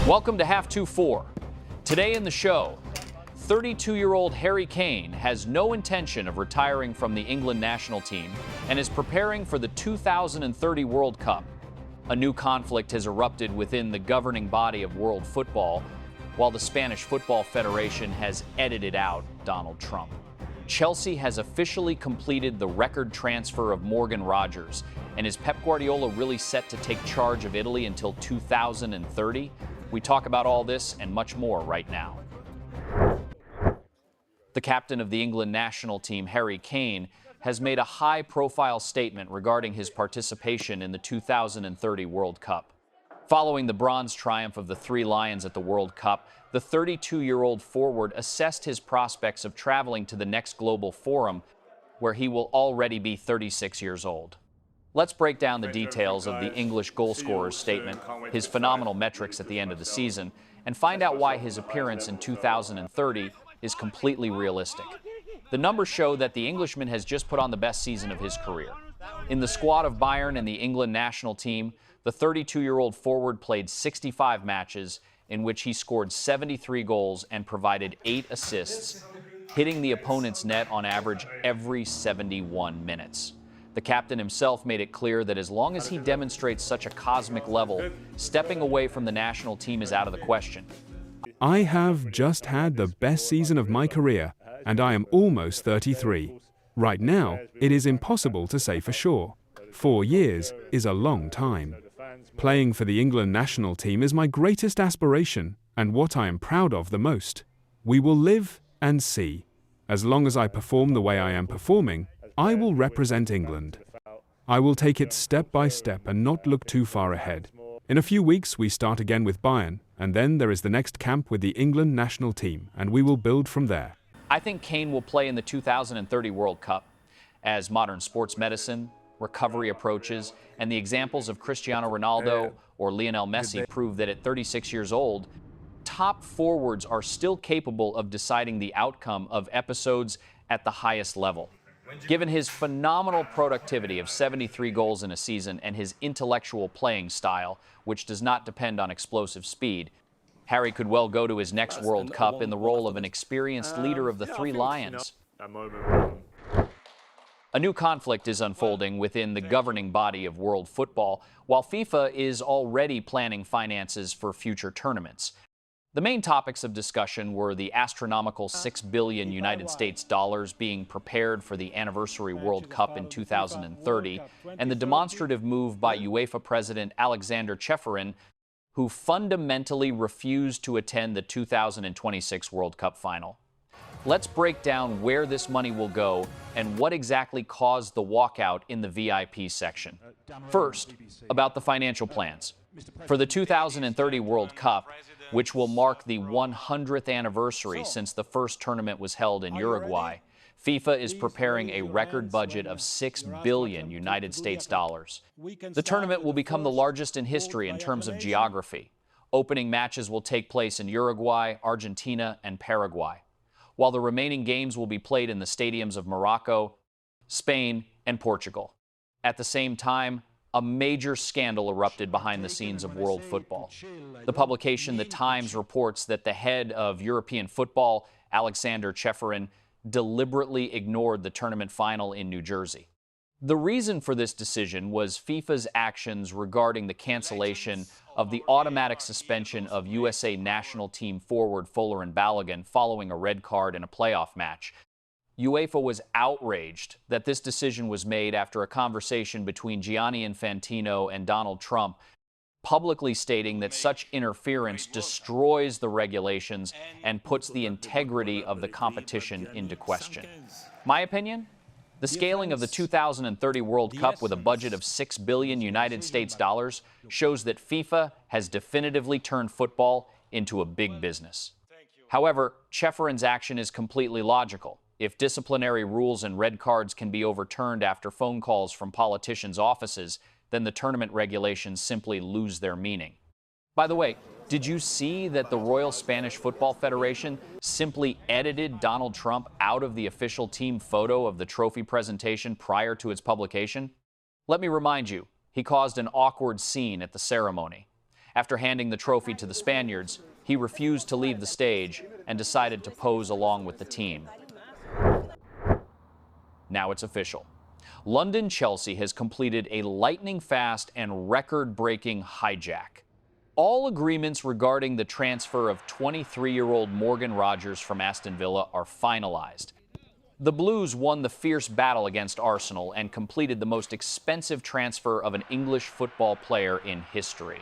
Welcome to Half 2-4. Today in the show, 32-year-old Harry Kane has no intention of retiring from the England national team and is preparing for the 2030 World Cup. A new conflict has erupted within the governing body of world football, while the Spanish Football Federation has edited out Donald Trump. Chelsea has officially completed the record transfer of Morgan Rogers, and is Pep Guardiola really set to take charge of Italy until 2030? We talk about all this and much more right now. The captain of the England national team, Harry Kane, has made a high-profile statement regarding his participation in the 2030 World Cup. Following the bronze triumph of the Three Lions at the World Cup, the 32-year-old forward assessed his prospects of traveling to the next global forum, where he will already be 36 years old. Let's break down the details of the English goalscorer's statement, his phenomenal metrics at the end of the season, and find out why his appearance in 2030 is completely realistic. The numbers show that the Englishman has just put on the best season of his career. In the squad of Bayern and the England national team, the 32-year-old forward played 65 matches, in which he scored 73 goals and provided 8 assists, hitting the opponent's net on average every 71 minutes. The captain himself made it clear that as long as he demonstrates such a cosmic level, stepping away from the national team is out of the question. I have just had the best season of my career, and I am almost 33. Right now, it is impossible to say for sure. 4 years is a long time. Playing for the England national team is my greatest aspiration and what I am proud of the most. We will live and see. As long as I perform the way I am performing, I will represent England. I will take it step by step and not look too far ahead. In a few weeks, we start again with Bayern, and then there is the next camp with the England national team, and we will build from there. I think Kane will play in the 2030 World Cup. As modern sports medicine, recovery approaches, and the examples of Cristiano Ronaldo or Lionel Messi prove that at 36 years old, top forwards are still capable of deciding the outcome of episodes at the highest level. Given his phenomenal productivity of 73 goals in a season and his intellectual playing style, which does not depend on explosive speed, Harry could well go to his next World Cup in the role of an experienced leader of the Three Lions. A new conflict is unfolding within the governing body of world football, while FIFA is already planning finances for future tournaments. The main topics of discussion were the astronomical $6 billion United States dollars being prepared for the anniversary World Cup in 2030, and the demonstrative move by UEFA President Aleksander Ceferin, who fundamentally refused to attend the 2026 World Cup final. Let's break down where this money will go and what exactly caused the walkout in the VIP section. First, about the financial plans. For the 2030 World Cup, which will mark the 100th anniversary since the first tournament was held in Uruguay, FIFA is preparing a record budget of $6 billion United States dollars. The tournament will become the largest in history in terms of geography. Opening matches will take place in Uruguay, Argentina, and Paraguay, while the remaining games will be played in the stadiums of Morocco, Spain, and Portugal. At the same time, a major scandal erupted behind the scenes of world football. The publication The Times reports that the head of European football, Aleksander Ceferin, deliberately ignored the tournament final in New Jersey. The reason for this decision was FIFA's actions regarding the cancellation of the automatic suspension of USA national team forward Fuller and Balogun following a red card in a playoff match. UEFA was outraged that this decision was made after a conversation between Gianni Infantino and Donald Trump, publicly stating that such interference destroys the regulations and puts the integrity of the competition into question. My opinion? The scaling of the 2030 World Cup with a budget of $6 billion United States dollars shows that FIFA has definitively turned football into a big business. However, Ceferin's action is completely logical. If disciplinary rules and red cards can be overturned after phone calls from politicians' offices, then the tournament regulations simply lose their meaning. By the way, did you see that the Royal Spanish Football Federation simply edited Donald Trump out of the official team photo of the trophy presentation prior to its publication? Let me remind you, he caused an awkward scene at the ceremony. After handing the trophy to the Spaniards, he refused to leave the stage and decided to pose along with the team. Now it's official. London Chelsea has completed a lightning-fast and record-breaking hijack. All agreements regarding the transfer of 23-year-old Morgan Rogers from Aston Villa are finalized. The Blues won the fierce battle against Arsenal and completed the most expensive transfer of an English football player in history.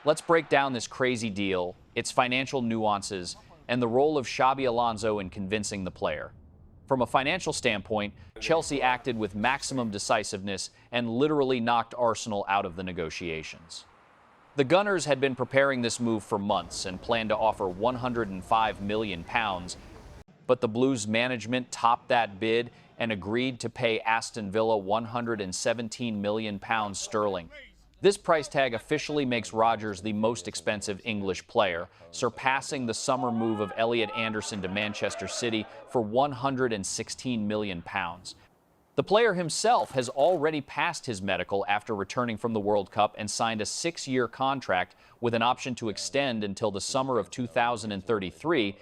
Let's break down this crazy deal, its financial nuances, and the role of Xabi Alonso in convincing the player. From a financial standpoint, Chelsea acted with maximum decisiveness and literally knocked Arsenal out of the negotiations. The Gunners had been preparing this move for months and planned to offer £105 million, but the Blues management topped that bid and agreed to pay Aston Villa £117 million sterling. This price tag officially makes Rodgers the most expensive English player, surpassing the summer move of Elliot Anderson to Manchester City for £116 million. The player himself has already passed his medical after returning from the World Cup and signed a 6-year contract with an option to extend until the summer of 2033,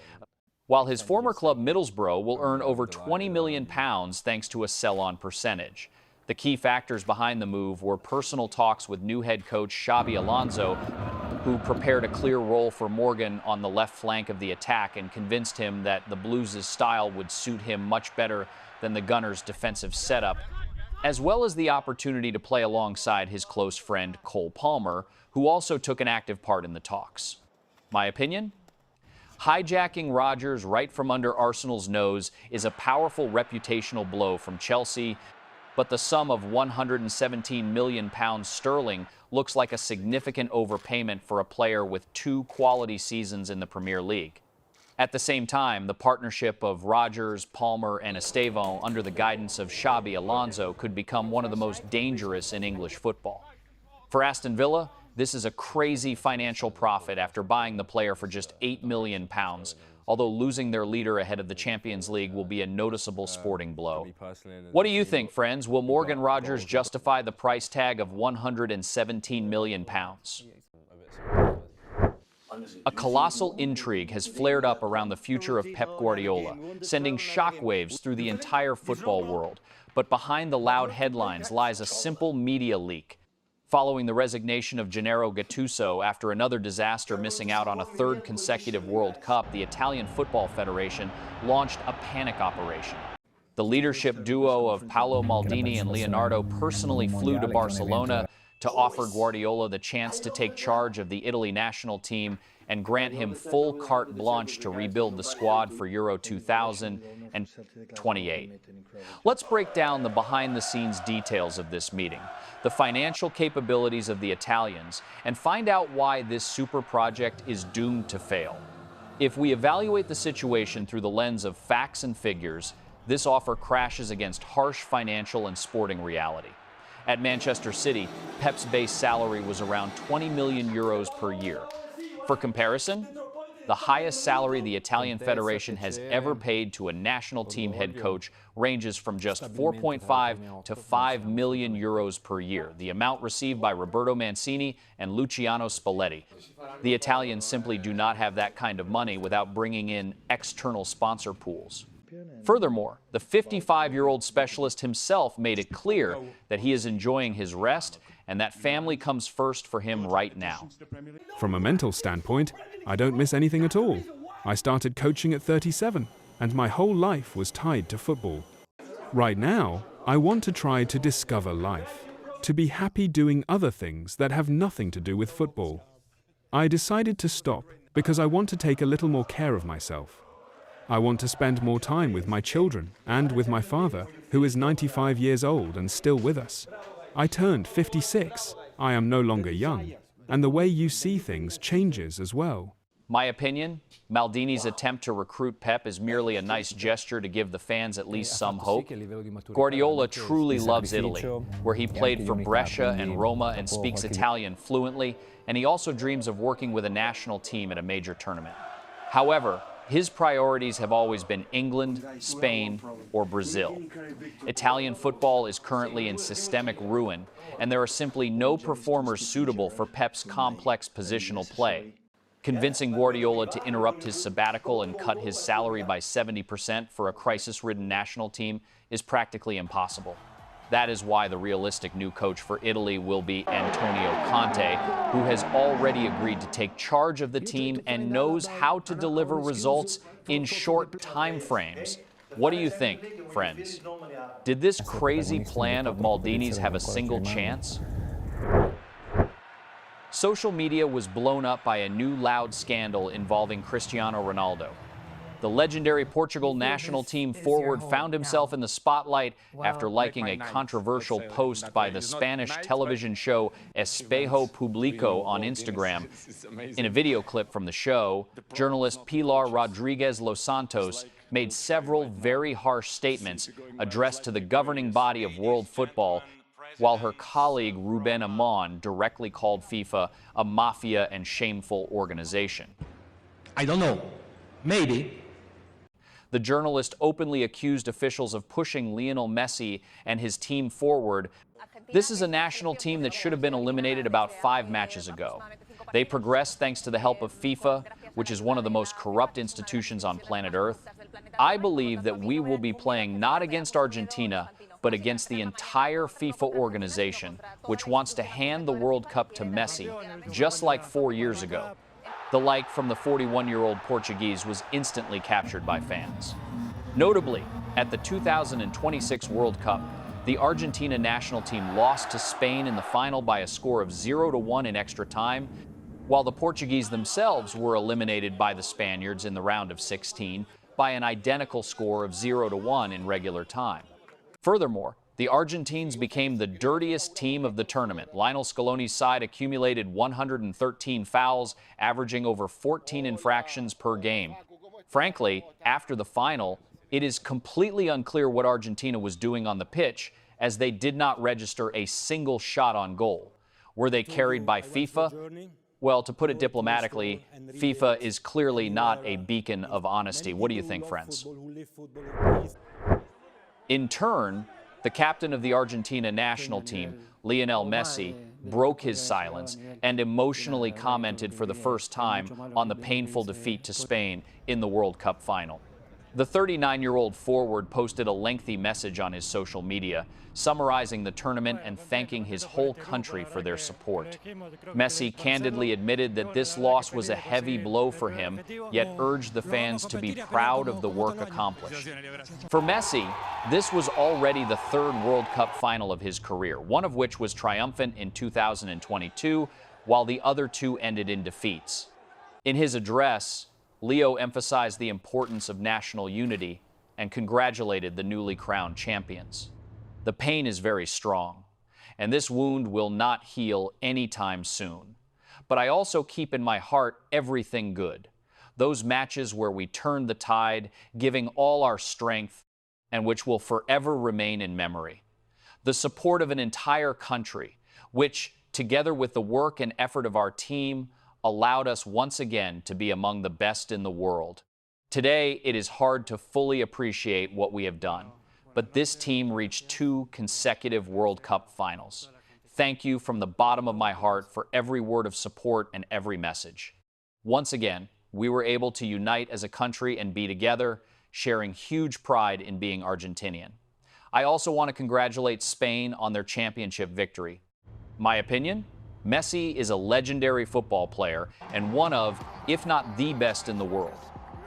while his former club Middlesbrough will earn over £20 million thanks to a sell-on percentage. The key factors behind the move were personal talks with new head coach Xabi Alonso, who prepared a clear role for Morgan on the left flank of the attack and convinced him that the Blues' style would suit him much better than the Gunners' defensive setup, as well as the opportunity to play alongside his close friend Cole Palmer, who also took an active part in the talks. My opinion? Hijacking Rodgers right from under Arsenal's nose is a powerful reputational blow from Chelsea, but the sum of £117 million sterling looks like a significant overpayment for a player with 2 quality seasons in the Premier League. At the same time, the partnership of Rodgers, Palmer, and Estevão under the guidance of Xabi Alonso could become one of the most dangerous in English football. For Aston Villa, this is a crazy financial profit after buying the player for just £8 million, although losing their leader ahead of the Champions League will be a noticeable sporting blow. What do you think, friends? Will Morgan Rogers justify the price tag of £117 million? A colossal intrigue has flared up around the future of Pep Guardiola, sending shockwaves through the entire football world. But behind the loud headlines lies a simple media leak. Following the resignation of Gennaro Gattuso after another disaster missing out on a 3rd consecutive World Cup, the Italian Football Federation launched a panic operation. The leadership duo of Paolo Maldini and Leonardo personally flew to Barcelona to offer Guardiola the chance to take charge of the Italy national team and grant him full carte blanche to rebuild the squad for Euro 2028. Let's break down the behind-the-scenes details of this meeting, the financial capabilities of the Italians, and find out why this super project is doomed to fail. If we evaluate the situation through the lens of facts and figures, this offer crashes against harsh financial and sporting reality. At Manchester City, Pep's base salary was around €20 million per year. For comparison, the highest salary the Italian Federation has ever paid to a national team head coach ranges from just 4.5 to 5 million euros per year, the amount received by Roberto Mancini and Luciano Spalletti. The Italians simply do not have that kind of money without bringing in external sponsor pools. Furthermore, the 55-year-old specialist himself made it clear that he is enjoying his rest and that family comes first for him right now. From a mental standpoint, I don't miss anything at all. I started coaching at 37, and my whole life was tied to football. Right now, I want to try to discover life, to be happy doing other things that have nothing to do with football. I decided to stop because I want to take a little more care of myself. I want to spend more time with my children and with my father, who is 95 years old and still with us. I turned 56. I am no longer young, and the way you see things changes as well. My opinion, Maldini's attempt to recruit Pep is merely a nice gesture to give the fans at least some hope. Guardiola truly loves Italy, where he played for Brescia and Roma and speaks Italian fluently, and he also dreams of working with a national team at a major tournament. However, His priorities have always been England, Spain, or Brazil. Italian football is currently in systemic ruin, and there are simply no performers suitable for Pep's complex positional play. Convincing Guardiola to interrupt his sabbatical and cut his salary by 70% for a crisis-ridden national team is practically impossible. That is why the realistic new coach for Italy will be Antonio Conte, who has already agreed to take charge of the team and knows how to deliver results in short time frames. What do you think, friends? Did this crazy plan of Maldini's have a single chance? Social media was blown up by a new loud scandal involving Cristiano Ronaldo. The legendary Portugal national team forward found himself in the spotlight after liking a controversial post by the Spanish television show Espejo Público on Instagram. In a video clip from the show, journalist Pilar Rodriguez Los Santos made several very harsh statements addressed to the governing body of world football, while her colleague Ruben Amon directly called FIFA a mafia and shameful organization. I don't know. Maybe. The journalist openly accused officials of pushing Lionel Messi and his team forward. This is a national team that should have been eliminated about 5 matches ago. They progressed thanks to the help of FIFA, which is one of the most corrupt institutions on planet Earth. I believe that we will be playing not against Argentina, but against the entire FIFA organization, which wants to hand the World Cup to Messi, just like 4 years ago. The like from the 41-year-old Portuguese was instantly captured by fans. Notably, at the 2026 World Cup, the Argentina national team lost to Spain in the final by a score of 0-1 in extra time, while the Portuguese themselves were eliminated by the Spaniards in the round of 16 by an identical score of 0-1 in regular time. Furthermore, the Argentines became the dirtiest team of the tournament. Lionel Scaloni's side accumulated 113 fouls, averaging over 14 infractions per game. Frankly, after the final, it is completely unclear what Argentina was doing on the pitch, as they did not register a single shot on goal. Were they carried by FIFA? Well, to put it diplomatically, FIFA is clearly not a beacon of honesty. What do you think, friends? In turn, the captain of the Argentina national team, Lionel Messi, broke his silence and emotionally commented for the first time on the painful defeat to Spain in the World Cup final. The 39-year-old forward posted a lengthy message on his social media, summarizing the tournament and thanking his whole country for their support. Messi candidly admitted that this loss was a heavy blow for him, yet urged the fans to be proud of the work accomplished. For Messi, this was already the 3rd World Cup final of his career, one of which was triumphant in 2022, while the other 2 ended in defeats. In his address, Leo emphasized the importance of national unity and congratulated the newly crowned champions. The pain is very strong, and this wound will not heal anytime soon. But I also keep in my heart everything good. Those matches where we turned the tide, giving all our strength, and which will forever remain in memory. The support of an entire country, which, together with the work and effort of our team, allowed us once again to be among the best in the world. Today, it is hard to fully appreciate what we have done, but this team reached 2 consecutive World Cup finals. Thank you from the bottom of my heart for every word of support and every message. Once again, we were able to unite as a country and be together, sharing huge pride in being Argentinian. I also want to congratulate Spain on their championship victory. My opinion? Messi is a legendary football player and one of, if not the best in the world.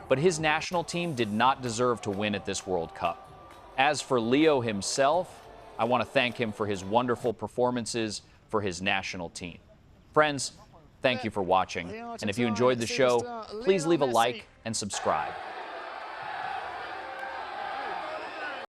But his national team did not deserve to win at this World Cup. As for Leo himself, I want to thank him for his wonderful performances for his national team. Friends, thank you for watching. And if you enjoyed the show, please leave a like and subscribe.